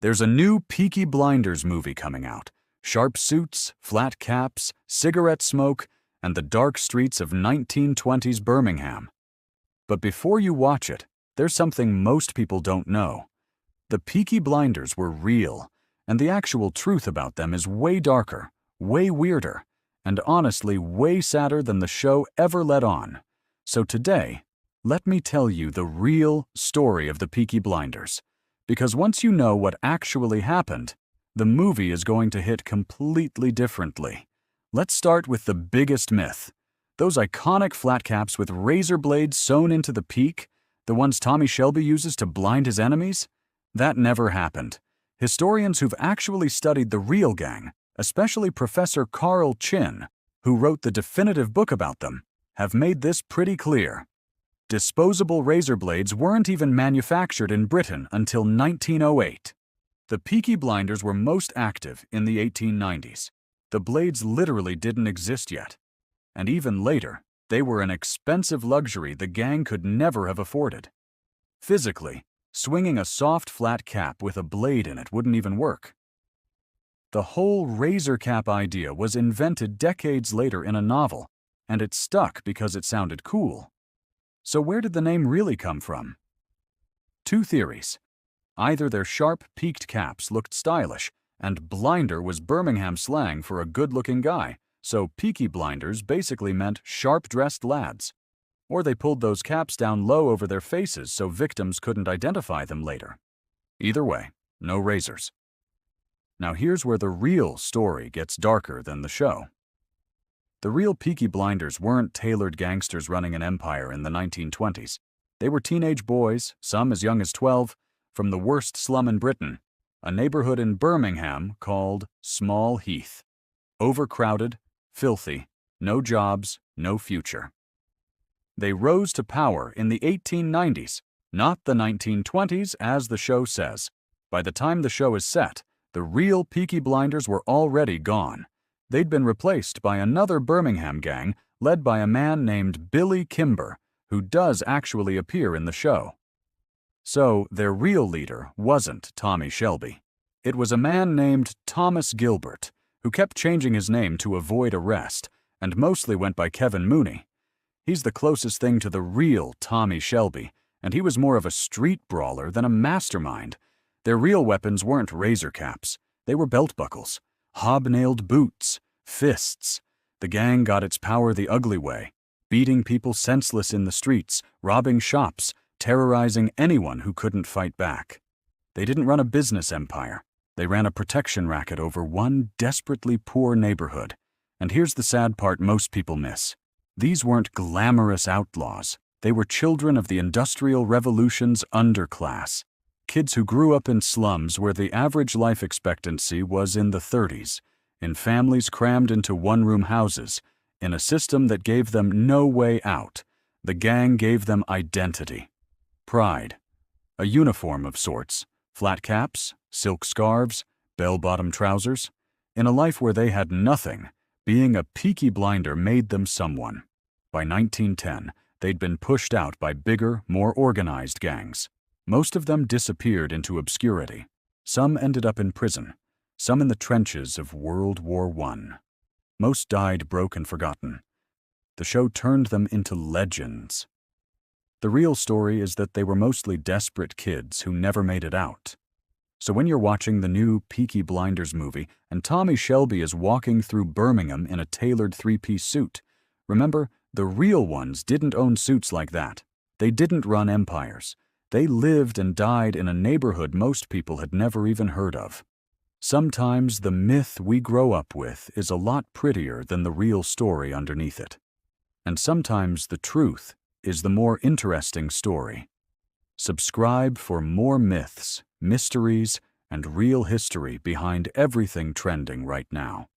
There's a new Peaky Blinders movie coming out. Sharp suits, flat caps, cigarette smoke, and the dark streets of 1920s Birmingham. But before you watch it, there's something most people don't know. The Peaky Blinders were real, and the actual truth about them is way darker, way weirder, and honestly way sadder than the show ever let on. So today, let me tell you the real story of the Peaky Blinders. Because once you know what actually happened, the movie is going to hit completely differently. Let's start with the biggest myth. Those iconic flat caps with razor blades sewn into the peak, the ones Tommy Shelby uses to blind his enemies? That never happened. Historians who've actually studied the real gang, especially Professor Carl Chin, who wrote the definitive book about them, have made this pretty clear. Disposable razor blades weren't even manufactured in Britain until 1908. The Peaky Blinders were most active in the 1890s. The blades literally didn't exist yet. And even later, they were an expensive luxury the gang could never have afforded. Physically, swinging a soft flat cap with a blade in it wouldn't even work. The whole razor cap idea was invented decades later in a novel, and it stuck because it sounded cool. So where did the name really come from? Two theories. Either their sharp, peaked caps looked stylish, and blinder was Birmingham slang for a good-looking guy, so Peaky Blinders basically meant sharp-dressed lads. Or they pulled those caps down low over their faces so victims couldn't identify them later. Either way, no razors. Now here's where the real story gets darker than the show. The real Peaky Blinders weren't tailored gangsters running an empire in the 1920s. They were teenage boys, some as young as 12, from the worst slum in Britain, a neighborhood in Birmingham called Small Heath. Overcrowded, filthy, no jobs, no future. They rose to power in the 1890s, not the 1920s as the show says. By the time the show is set, the real Peaky Blinders were already gone. They'd been replaced by another Birmingham gang led by a man named Billy Kimber, who does actually appear in the show. So their real leader wasn't Tommy Shelby. It was a man named Thomas Gilbert, who kept changing his name to avoid arrest, and mostly went by Kevin Mooney. He's the closest thing to the real Tommy Shelby, and he was more of a street brawler than a mastermind. Their real weapons weren't razor caps. They were belt buckles, hobnailed boots, fists. The gang got its power the ugly way, beating people senseless in the streets, robbing shops, terrorizing anyone who couldn't fight back. They didn't run a business empire. They ran a protection racket over one desperately poor neighborhood. And here's the sad part most people miss. These weren't glamorous outlaws. They were children of the Industrial Revolution's underclass. Kids who grew up in slums where the average life expectancy was in the 30s, in families crammed into one-room houses, in a system that gave them no way out. The gang gave them identity, pride, a uniform of sorts, flat caps, silk scarves, bell-bottom trousers. In a life where they had nothing, being a Peaky Blinder made them someone. By 1910, they'd been pushed out by bigger, more organized gangs. Most of them disappeared into obscurity. Some ended up in prison, some in the trenches of World War I. Most died broke and forgotten. The show turned them into legends. The real story is that they were mostly desperate kids who never made it out. So when you're watching the new Peaky Blinders movie and Tommy Shelby is walking through Birmingham in a tailored three-piece suit, remember, the real ones didn't own suits like that. They didn't run empires. They lived and died in a neighborhood most people had never even heard of. Sometimes the myth we grow up with is a lot prettier than the real story underneath it. And sometimes the truth is the more interesting story. Subscribe for more myths, mysteries, and real history behind everything trending right now.